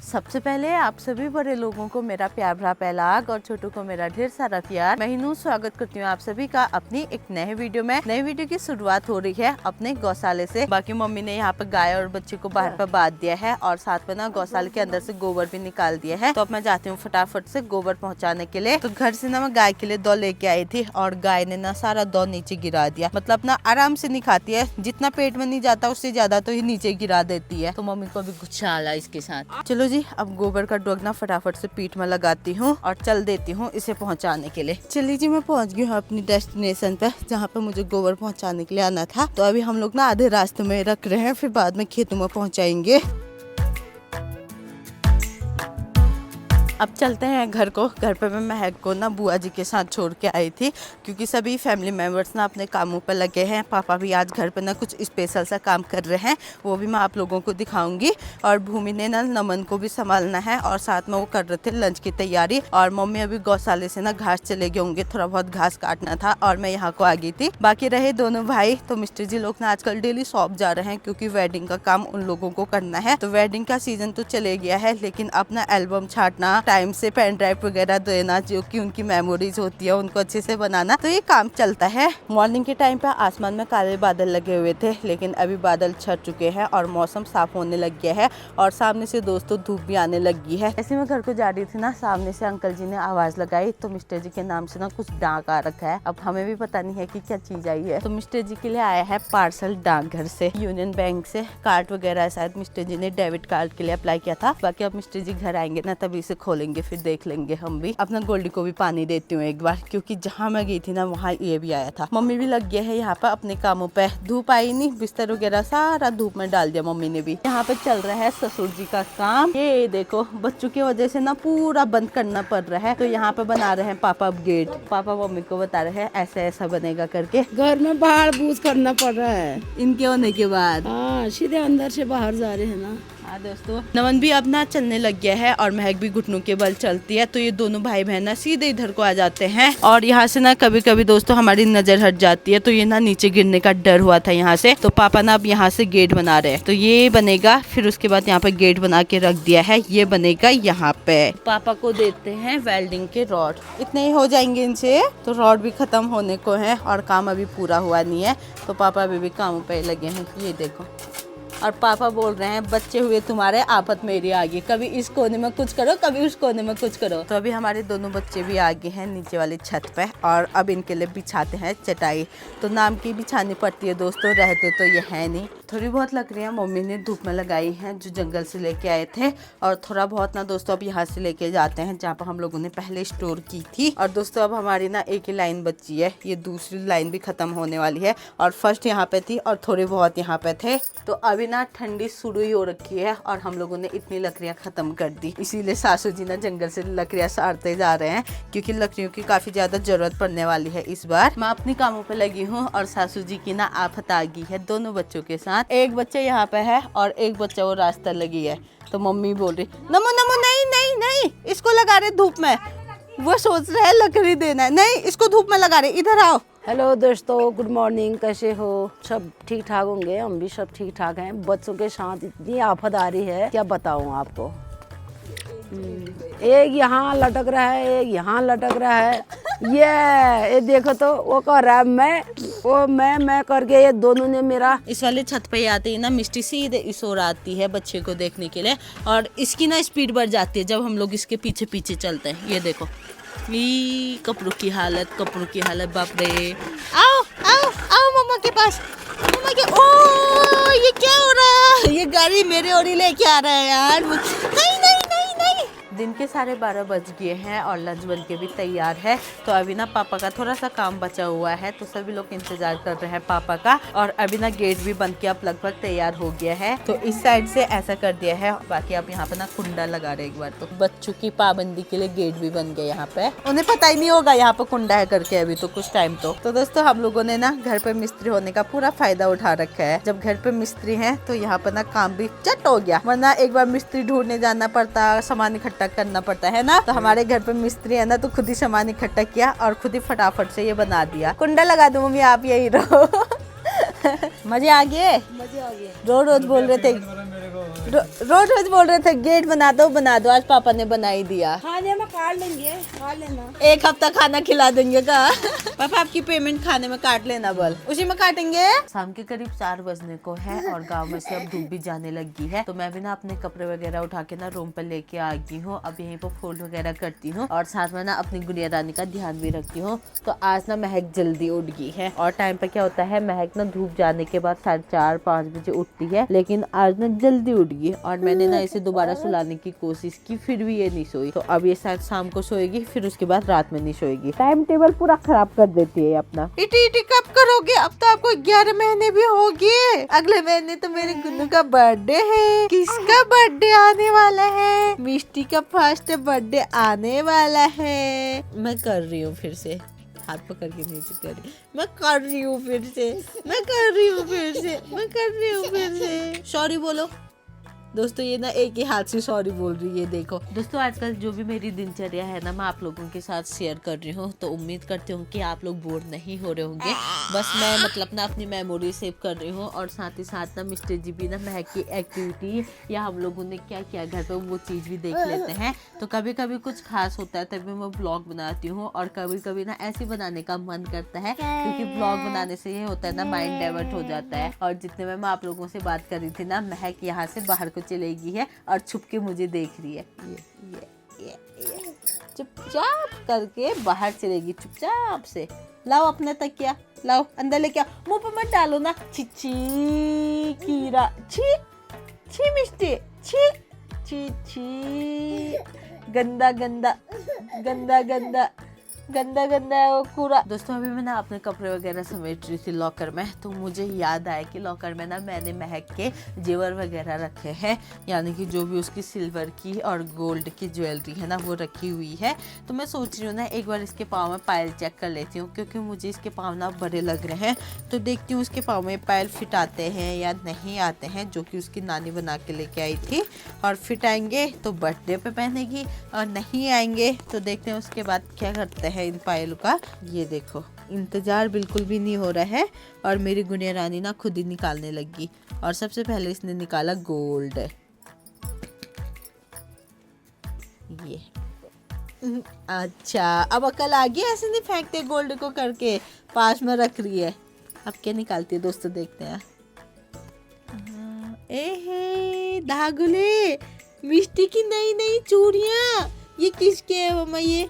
सबसे पहले आप सभी बड़े लोगों को मेरा प्यार भरा पहलाग और छोटों को मेरा ढेर सारा प्यार। मैं हिनू स्वागत करती हूँ आप सभी का अपनी एक नए वीडियो में। नई वीडियो की शुरुआत हो रही है अपने गौशाले से। बाकी मम्मी ने यहाँ पर गाय और बच्चे को बाहर पर बांध दिया है और साथ में ना गौशाले के अंदर से गोबर भी निकाल दिया है। तो अब मैं जाती हूँ फटाफट से गोबर पहुँचाने के लिए। तो घर से ना मैं गाय के लिए दो लेके आई थी और गाय ने ना सारा दो नीचे गिरा दिया। मतलब ना आराम से नहीं खाती है, जितना पेट में नहीं जाता उससे ज्यादा तो ये नीचे गिरा देती है। तो मम्मी को भी गुस्सा आ रहा है इसके साथ। चलो जी, अब गोबर का डोग ना फटाफट से पीठ में लगाती हूँ और चल देती हूँ इसे पहुँचाने के लिए। चलिए जी, मैं पहुँच गई हूँ अपनी डेस्टिनेशन पे जहाँ पे मुझे गोबर पहुँचाने के लिए आना था। तो अभी हम लोग ना आधे रास्ते में रख रहे हैं, फिर बाद में खेतों में पहुँचाएंगे। अब चलते हैं घर को। घर पे मैं महक को ना बुआ जी के साथ छोड़ के आई थी क्योंकि सभी फैमिली मेंबर्स ना अपने कामों पर लगे हैं। पापा भी आज घर पे ना कुछ स्पेशल सा काम कर रहे हैं, वो भी मैं आप लोगों को दिखाऊंगी। और भूमि ने ना नमन को भी संभालना है और साथ में वो कर रहे थे लंच की तैयारी। और मम्मी अभी गौशाले से ना घास चले गए होंगे, थोड़ा बहुत घास काटना था और मैं यहाँ को आ गई थी। बाकी रहे दोनों भाई, तो मिस्टर जी लोग ना आजकल डेली शॉप जा रहे हैं क्योंकि वेडिंग का काम उन लोगों को करना है। तो वेडिंग का सीजन तो चले गया है, लेकिन अपना एल्बम छाटना, टाइम से पेन ड्राइव वगैरह देना, जो कि उनकी मेमोरीज होती है उनको अच्छे से बनाना, तो ये काम चलता है। मॉर्निंग के टाइम पे आसमान में काले बादल लगे हुए थे, लेकिन अभी बादल छट चुके हैं और मौसम साफ होने लग गया है और सामने से दोस्तों धूप भी आने लगी है। ऐसे में घर को जा रही थी ना, सामने से अंकल जी ने आवाज लगाई तो मिस्टर जी के नाम से ना कुछ डाक आ रखा है। अब हमें भी पता नहीं है कि क्या चीज आई है। तो मिस्टर जी के लिए आया है पार्सल डाकघर से, यूनियन बैंक से। कार्ड वगैरह शायद मिस्टर जी ने डेबिट कार्ड के लिए अप्लाई किया था। बाकी अब मिस्टर जी घर आएंगे ना तभी इसे खोलेंगे, फिर देख लेंगे हम भी। अपना गोल्डी को भी पानी देती हूँ एक बार, क्योंकि जहाँ मैं गई थी ना वहाँ ये भी आया था। मम्मी भी लग गया है यहाँ पर अपने कामों पे। धूप आई नहीं, बिस्तर वगैरह सारा धूप में डाल दिया मम्मी ने भी। यहाँ पे चल रहा है ससुर जी का काम। ये देखो बच्चों की वजह से ना पूरा बंद करना पड़ रहा है। तो यहाँ पे बना रहे हैं पापा अब गेट। पापा मम्मी को बता रहे हैं ऐसा ऐसा बनेगा करके। घर में बाहर बूझ करना पड़ रहा है इनके होने के बाद। हाँ, सीधे अंदर से बाहर जा रहे हैं ना। हाँ दोस्तों, नमन भी अपना चलने लग गया है और महक भी घुटनों के बल चलती है। तो ये दोनों भाई बहन ना सीधे इधर को आ जाते हैं और यहाँ से ना कभी कभी दोस्तों हमारी नजर हट जाती है। तो ये ना नीचे गिरने का डर हुआ था यहाँ से। तो पापा ना अब यहाँ से गेट बना रहे हैं। तो ये बनेगा, फिर उसके बाद यहाँ पे गेट बना के रख दिया है, ये बनेगा यहाँ पे। पापा को देते हैं वेल्डिंग के रॉड, इतने ही हो जाएंगे इनसे। तो रॉड भी खत्म होने को है और काम अभी पूरा हुआ नहीं है। तो पापा अभी भी कामों पे लगे हैं, ये देखो। और पापा बोल रहे हैं बच्चे हुए तुम्हारे आफत मेरी आ गई, कभी इस कोने में कुछ करो कभी उस कोने में कुछ करो। तो अभी हमारे दोनों बच्चे भी आ गए हैं नीचे वाली छत पे और अब इनके लिए बिछाते हैं चटाई। तो नाम की बिछानी पड़ती है दोस्तों, रहते तो ये है नहीं। थोड़ी बहुत लकड़ियाँ मम्मी ने धूप में लगाई हैं जो जंगल से लेके आए थे, और थोड़ा बहुत ना दोस्तों अब यहाँ से लेके जाते हैं जहाँ पर हम लोगों ने पहले स्टोर की थी। और दोस्तों अब हमारी ना एक ही लाइन बची है, ये दूसरी लाइन भी खत्म होने वाली है। और फर्स्ट यहाँ पे थी और थोड़े बहुत यहाँ पे थे। तो अभी ना ठंडी शुरू ही हो रखी है और हम लोगों ने इतनी लकड़ियाँ खत्म कर दी, इसीलिए सासू जी ना जंगल से लकड़ियाँ सारते जा रहे हैं क्योंकि लकड़ियों की काफी ज्यादा जरूरत पड़ने वाली है इस बार। मैं अपनी कामों पे लगी हूँ और सासू जी की ना आफत आ गई है दोनों बच्चों के साथ। एक बच्चा यहाँ पे है और एक बच्चा वो रास्ता लगी है। तो मम्मी बोल रही नमो नमो नहीं नहीं नहीं, इसको लगा रहे धूप में। वो सोच रहे हैं लकड़ी देना है, नहीं इसको धूप में लगा रहे, इधर आओ। हेलो दोस्तों, गुड मॉर्निंग, कैसे हो? सब ठीक ठाक होंगे, हम भी सब ठीक ठाक हैं। बच्चों के साथ इतनी आफत आ रही है, क्या बताऊं आपको। एक यहाँ लटक रहा है, एक यहाँ लटक रहा है। ये देखो तो वो कह रहा है मैं करके ये दोनों ने मेरा। इस वाले छत पे आते ही ना मिस्टी सीधे इस ओर आती है बच्चे को देखने के लिए और इसकी ना स्पीड बढ़ जाती है जब हम लोग इसके पीछे पीछे चलते हैं। ये देखो कपड़ों की हालत बाप रे। आओ आओ आओ मम्मा के पास, मम्मा के। ओ ये क्या हो रहा है, ये गाड़ी मेरे ओर ही लेके आ रहा है यार। नहीं नहीं नहीं नहीं। दिन के 12:30 बज गए हैं और लंच बन के भी तैयार है। तो अभी ना पापा का थोड़ा सा काम बचा हुआ है, तो सभी लोग इंतजार कर रहे हैं पापा का। और अभी ना गेट भी बन के अब लगभग तैयार हो गया है। तो इस साइड से ऐसा कर दिया है, बाकी आप यहाँ पे ना कुंडा लगा रहे एक बार। तो बच्चों की पाबंदी के लिए गेट भी बन गया यहाँ पे, उन्हें पता ही नहीं होगा यहाँ पे कुंडा है करके अभी तो कुछ टाइम। तो दोस्तों हम लोगों ने ना घर पे मिस्त्री होने का पूरा फायदा उठा रखा है। जब घर पे मिस्त्री है तो यहाँ पे ना काम भी चट हो गया, वरना एक बार मिस्त्री ढूंढने जाना पड़ता, सामान इकट्ठा करना पड़ता है ना। तो हमारे घर पे मिस्त्री है ना, तो खुद ही सामान इकट्ठा किया और खुद ही फटाफट से ये बना दिया। कुंडा लगा दो मम्मी, आप यही रहो। मजे आ गए, मजे आ गए। रोज रोज बोल रहे थे रोज रोज बोल रहे थे गेट बना दो, आज पापा ने बना ही दिया। खाने में काट लेंगे, खा लेना। एक हफ्ता खाना खिला देंगे का। पापा आपकी पेमेंट खाने में काट लेना, बोल उसी में काटेंगे। शाम के करीब 4 बजने को है और गांव में से अब धूप भी जाने लगी है, तो मैं भी ना अपने कपड़े वगैरह उठा के ना रूम पर लेके आ गई हूँ। अब यहीं पर फोल्ड वगैरह करती हूँ और साथ में ना अपनी गुड़िया रानी का ध्यान भी रखती हूँ। तो आज ना महक जल्दी उठ गई है और टाइम पे क्या होता है, महक ना धूप जाने के बाद 4:30-5 बजे उठती है, लेकिन आज ना जल्दी उठ गई और मैंने ना इसे दोबारा सुलाने की कोशिश की, फिर भी ये नहीं सोई। तो अब ये शायद शाम को सोएगी, फिर उसके बाद रात में नहीं सोएगी। टाइम टेबल पूरा खराब कर देती है अपना। इटी कब करोगे? अब तो आपको 11 महीने भी हो गए। अगले महीने तो मेरे गुन्नू का बर्थडे है। किसका बर्थडे आने वाला है? मिष्टी का फर्स्ट बर्थडे आने वाला है। मैं कर रही हूँ फिर से, हाथ पकड़ के नीचे कर रही, मैं कर रही हूँ फिर से। सॉरी बोलो दोस्तों, ये ना एक ही हाथ से सॉरी बोल रही है। देखो दोस्तों, आजकल जो भी मेरी दिनचर्या है ना, मैं आप लोगों के साथ शेयर कर रही हूँ, तो उम्मीद करती हूँ कि आप लोग बोर नहीं हो रहे होंगे। बस मैं मतलब ना अपनी मेमोरी सेव कर रही हूँ और साथ ही साथ ना मिस्टर जी भी ना महक की एक्टिविटी या हम लोगों ने क्या किया घर पे वो चीज़ भी देख लेते हैं। तो कभी कभी कुछ खास होता है तभी मैं ब्लॉग बनाती हूँ और कभी कभी ना ऐसे बनाने का मन करता है, क्योंकि ब्लॉग बनाने से ये होता है ना माइंड डाइवर्ट हो जाता है। और जितने में मैं आप लोगों से बात कर रही थी ना, महक यहाँ से बाहर चलेगी है और छुप के मुझे देख रही है। ये चुपचाप करके बाहर चलेगी, चुपचाप से। लाओ अपना तकिया, लाओ अंदर लेके आओ, मुंह पे मत डालो ना। छी कीड़ा, छी छी मिष्टी, छी छी छी, गंदा गंदा गंदा गंदा गंदा गंदा है वो कूड़ा। दोस्तों अभी मैं ना अपने कपड़े वगैरह समेट रही थी लॉकर में, तो मुझे याद आया कि लॉकर में ना मैंने महक के जेवर वगैरह रखे हैं, यानी कि जो भी उसकी सिल्वर की और गोल्ड की ज्वेलरी है ना वो रखी हुई है। तो मैं सोच रही हूँ ना एक बार इसके पाँव में पायल चेक कर लेती हूँ, क्योंकि मुझे इसके पाँव ना बड़े लग रहे हैं। तो देखती हूँ उसके पाँव में पायल फिट आते हैं या नहीं आते हैं, जो कि उसकी नानी बना के लेके आई थी। और फिट आएंगे तो बर्थडे पे पहनेगी और नहीं आएंगे तो देखते हैं उसके बाद क्या करते हैं इन पायलों का। ये देखो इंतजार बिल्कुल भी नहीं हो रहा है और मेरी गुड़िया रानी ना खुद ही निकालने लगी। और सबसे पहले इसने निकाला गोल्ड। ये अच्छा, अब अकल आ गई, ऐसे नहीं फेंकते गोल्ड को करके, पास में रख रही है। अब क्या निकालती है दोस्तों, देखते हैं। एहे धागुले, मिष्टी की नई नई चूड़ियां। ये किसके है मम्मा? ये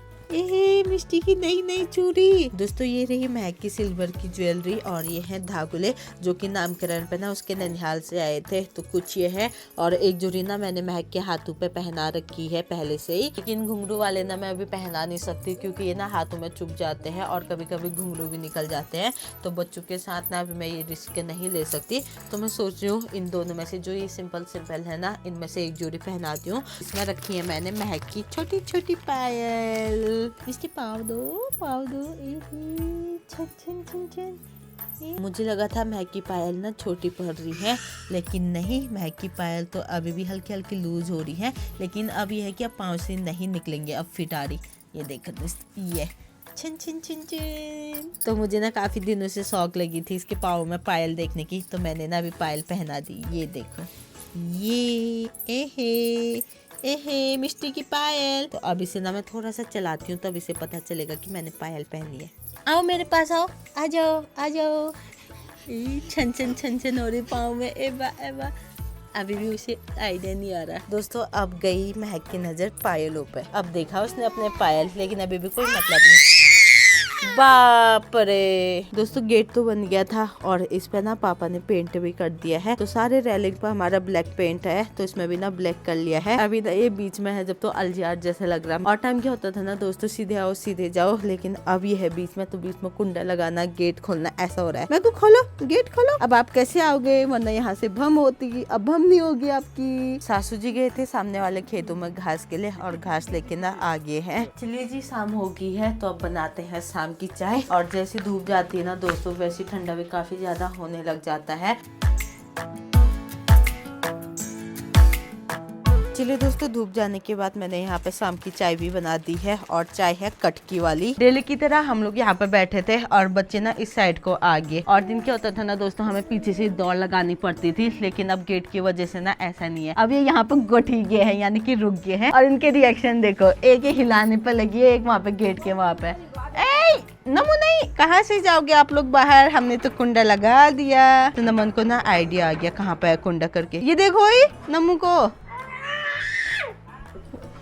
मिष्टी की नई नई चूड़ी। दोस्तों ये रही महक की सिल्वर की ज्वेलरी और ये है धागुले, जो कि नामकरण पे ना उसके ननिहाल से आए थे। तो कुछ ये है और एक जोड़ी ना मैंने महक के हाथों पे पहना रखी है पहले से ही, लेकिन घुंघरू वाले ना मैं अभी पहना नहीं सकती, क्योंकि ये ना हाथों में चुभ जाते हैं और कभी कभी घुंघरू भी निकल जाते हैं। तो बच्चों के साथ ना अभी मैं ये रिस्क नहीं ले सकती। तो मैं सोच रही हूँ इन दोनों में से जो ये सिंपल है ना, इनमें से एक जोड़ी पहनाती हूँ। इसमें रखी है मैंने महक की छोटी छोटी पायल। इसके पाँव दो छन छन छन छन। मुझे लगा था महक की पायल ना छोटी पड़ रही है, लेकिन नहीं, महक की पायल तो अभी भी हल्की हल्की लूज हो रही है। लेकिन अब ये है कि अब पाँव से नहीं निकलेंगे, अब फिट आ रही। ये देखो दोस्त, ये छिन छिन छिन छिन। तो मुझे ना काफ़ी दिनों से शौक लगी थी इसके पाँव में पायल देखने की, तो मैंने ना अभी पायल पहना दी। ये देखो, ये एहे मिष्टी की पायल। तो अब इसे ना मैं थोड़ा सा चलाती हूँ, तब इसे पता चलेगा कि मैंने पायल पहनी है। आओ मेरे पास आओ, आ जाओ आ जाओ। छन छन छन छन हो रही पाँव में, एबा एबा। अभी भी उसे आइडिया नहीं आ रहा। दोस्तों अब गई महक की नज़र पायलों पे। अब देखा उसने अपने पायल, लेकिन अभी भी कोई मतलब नहीं। बाप रे दोस्तों, गेट तो बन गया था और इस पे ना पापा ने पेंट भी कर दिया है। तो सारे रेलिंग पर हमारा ब्लैक पेंट है, तो इसमें भी ना ब्लैक कर लिया है। अभी ना ये बीच में है जब तो अलजियार जैसा लग रहा है। और टाइम क्या होता था ना दोस्तों, सीधे आओ सीधे जाओ, लेकिन अब ये है बीच में, तो बीच में कुंडा लगाना, गेट खोलना, ऐसा हो रहा है। मैं को खोलो, गेट खोलो। अब आप कैसे आओगे, वरना यहाँ से भम होती। अब भम नहीं होगी आपकी। सासू जी गए थे सामने वाले खेतों में घास के लिए और घास लेके ना आ गए हैं। चलिए जी, शाम हो गई है तो अब बनाते हैं शाम की चाय। और जैसे धूप जाती है ना दोस्तों, वैसे ठंडा भी काफी ज्यादा होने लग जाता है। चलिए दोस्तों, धूप जाने के बाद मैंने यहाँ पे शाम की चाय भी बना दी है और चाय है कटकी वाली। डेली की तरह हम लोग यहाँ पे बैठे थे और बच्चे ना इस साइड को आ गए। और दिन क्या होता था ना दोस्तों, हमें पीछे से दौड़ लगानी पड़ती थी, लेकिन अब गेट की वजह से ना ऐसा नहीं है। अब ये यहाँ पे गोठी गए हैं, यानी कि रुक गए हैं। और इनके रिएक्शन देखो, एक ही हिलाने पे लगी है, एक वहाँ पे गेट के वहाँ पे। नमो नहीं, कहाँ से जाओगे आप लोग बाहर? हमने तो कुंडा लगा दिया। तो नमन को ना आइडिया आ गया कहाँ पे है कुंडा करके। ये देखो ही नमू को,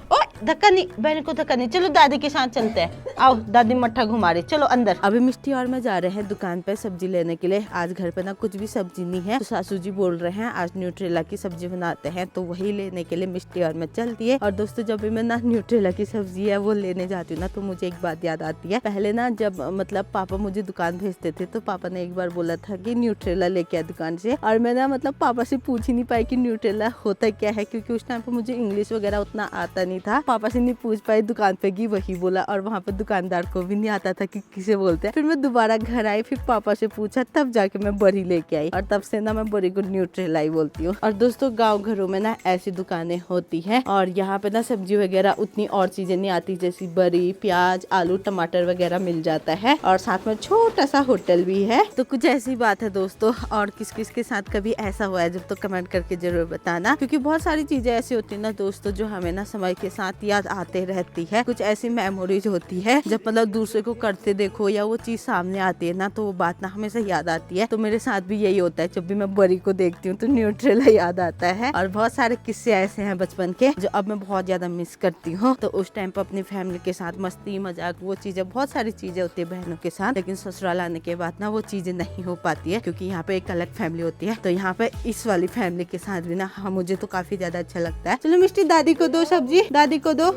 ओ धक्का नहीं, बहन को धक्का नहीं। चलो दादी के साथ चलते हैं, आओ दादी मट्ठा घुमा रही, चलो अंदर। अभी मिष्टी और मैं जा रहे हैं दुकान पे सब्जी लेने के लिए। आज घर पे ना कुछ भी सब्जी नहीं है, तो सासू जी बोल रहे हैं आज न्यूट्रेला की सब्जी बनाते हैं, तो वही लेने के लिए मिष्टी और मैं चलती है। और दोस्तों, जब भी मैं ना न्यूट्रेला की सब्जी है वो लेने जाती हूँ ना, तो मुझे एक बात याद आती है। पहले ना जब मतलब पापा मुझे दुकान भेजते थे, तो पापा ने एक बार बोला था कि न्यूट्रेला लेके आ दुकान से। और मैं ना मतलब पापा से पूछ ही नहीं पाई कि न्यूट्रेला होता क्या है, क्योंकि उस टाइम पे मुझे इंग्लिश वगैरह उतना आता नहीं था। पापा से नहीं पूछ पाई, दुकान पे गई वही बोला, और वहाँ पे दुकानदार को भी नहीं आता था कि किसे बोलते हैं। फिर मैं दोबारा घर आई, फिर पापा से पूछा, तब जाके मैं बड़ी लेके आई, और तब से ना मैं बड़ी को न्यूट्रेला ही बोलती हूँ। और दोस्तों, गाँव घरों में ना ऐसी दुकानें होती है, और यहाँ पे ना सब्जी वगैरह उतनी और चीजें नहीं आती, जैसी बड़ी, प्याज, आलू, टमाटर वगैरह मिल जाता है, और साथ में छोटा सा होटल भी है। तो कुछ ऐसी बात है दोस्तों। और किस किस के साथ कभी ऐसा हुआ है जब, तो कमेंट करके जरूर बताना, क्योंकि बहुत सारी चीजें ऐसी होती है ना दोस्तों, जो हमें ना समय के साथ याद आते रहती है। कुछ ऐसी मेमोरीज होती है जब मतलब दूसरे को करते देखो या वो चीज सामने आती है ना, तो वो बात ना हमेशा याद आती है। तो मेरे साथ भी यही होता है, जब भी मैं बड़ी को देखती हूँ तो न्यूट्रेला याद आता है। और बहुत सारे किस्से ऐसे हैं बचपन के जो अब मैं बहुत ज्यादा मिस करती हूँ। तो उस टाइम पर अपनी फैमिली के साथ मस्ती मजाक, वो चीजें, बहुत सारी चीजें होती है बहनों के साथ, लेकिन ससुराल आने के बाद ना वो चीजें नहीं हो पाती है, क्योंकि यहाँ पे एक अलग फैमिली होती है। तो यहाँ पे इस वाली फैमिली के साथ भी ना मुझे तो काफी ज्यादा अच्छा लगता है। चलो मिष्टी, दादी को दो सब्जी, दादी को दो,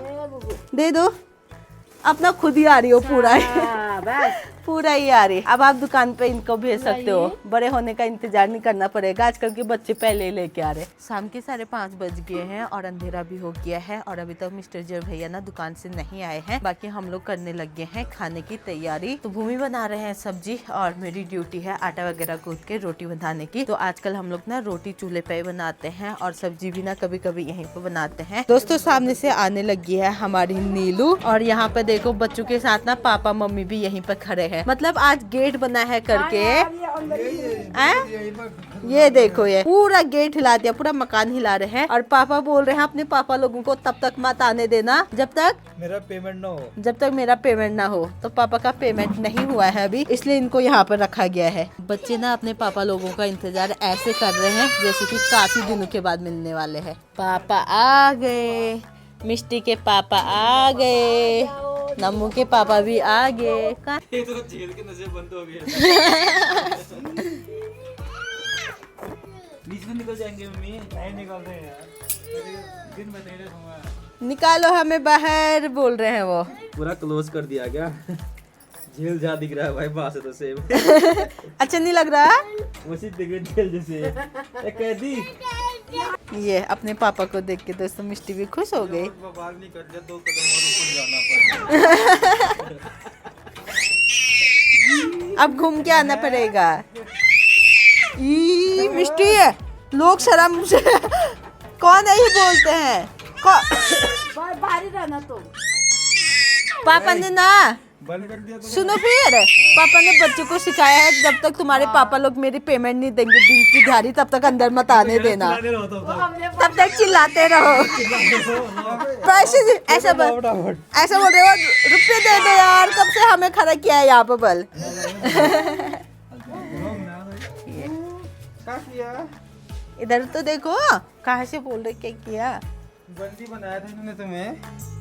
दे दो। अपना खुद ही आ रही हो पूरा पूरा ही आ रही। अब आप दुकान पे इनको भेज सकते हो, बड़े होने का इंतजार नहीं करना पड़ेगा। आजकल के बच्चे पहले ही लेके आ रहे। शाम के 5:30 बज गए हैं और अंधेरा भी हो गया है, और अभी तक मिस्टर जय भैया ना दुकान से नहीं आए हैं। बाकी हम लोग करने लग गए हैं खाने की तैयारी। तो भूमि बना रहे हैं सब्जी, और मेरी ड्यूटी है आटा वगैरह गूंथ के रोटी बनाने की। तो आजकल हम लोग ना रोटी चूल्हे पे बनाते हैं, और सब्जी भी ना कभी कभी यहीं पे बनाते हैं। दोस्तों, सामने से आने लगी है हमारी नीलू, और यहाँ पे देखो बच्चों के साथ ना पापा मम्मी भी यहीं पे खड़े हैं। मतलब आज गेट बना है करके, ये देखो, ये पूरा गेट हिला दिया, पूरा मकान हिला रहे हैं। और पापा बोल रहे हैं अपने पापा लोगों को तब तक मत आने देना जब तक मेरा पेमेंट ना हो, जब तक मेरा पेमेंट ना हो। तो पापा का पेमेंट नहीं हुआ है अभी, इसलिए इनको यहाँ पर रखा गया है। बच्चे ना अपने पापा लोगों का इंतजार ऐसे कर रहे हैं जैसे कि काफी दिनों के बाद मिलने वाले हैं। पापा आ गए, मिष्टी के पापा आ गए, नम्मू के पापा भी आ गए। ये तो जेल के नशे बंद हो गए। बीच में निकल जाएंगे मम्मी। नहीं निकलते यार, दिन में नहीं रहूंगा। निकालो हमें बाहर, बोल रहे हैं वो। पूरा क्लोज कर दिया क्या? जेल जा दिख रहा है भाई, बाहर से तो सेम। अच्छा नहीं लग रहा? वैसे दिख रहा जेल जैसे एक कैदी। ये अपने पापा को देख के दोस्तों मिष्टी भी खुश हो गई। बाहर नहीं कर दिया, 2 कदम और ऊपर जाना पड़ेगा। अब घूम के आना पड़ेगा। ई मिष्टी है, लोग शर्म से कौन नहीं बोलते हैं। बाहर ही रहना तो। पापा ने ना बंद कर दिया तो। सुनो, फिर पापा ने बच्चों को सिखाया है, जब तक तुम्हारे पापा लोग मेरी पेमेंट नहीं देंगे दिन की दिहाड़ी, तब तक अंदर मत आने देना, तब तक चिल्लाते रहो। पैसे ऐसा बोल रहे हो, रुपये दे दो यार, कब से हमें खड़ा किया है यहाँ पे बल। इधर तो देखो, कहाँ से बोल रहे क्या किया। बंदी बनाया था इन्होंने तुम्हें।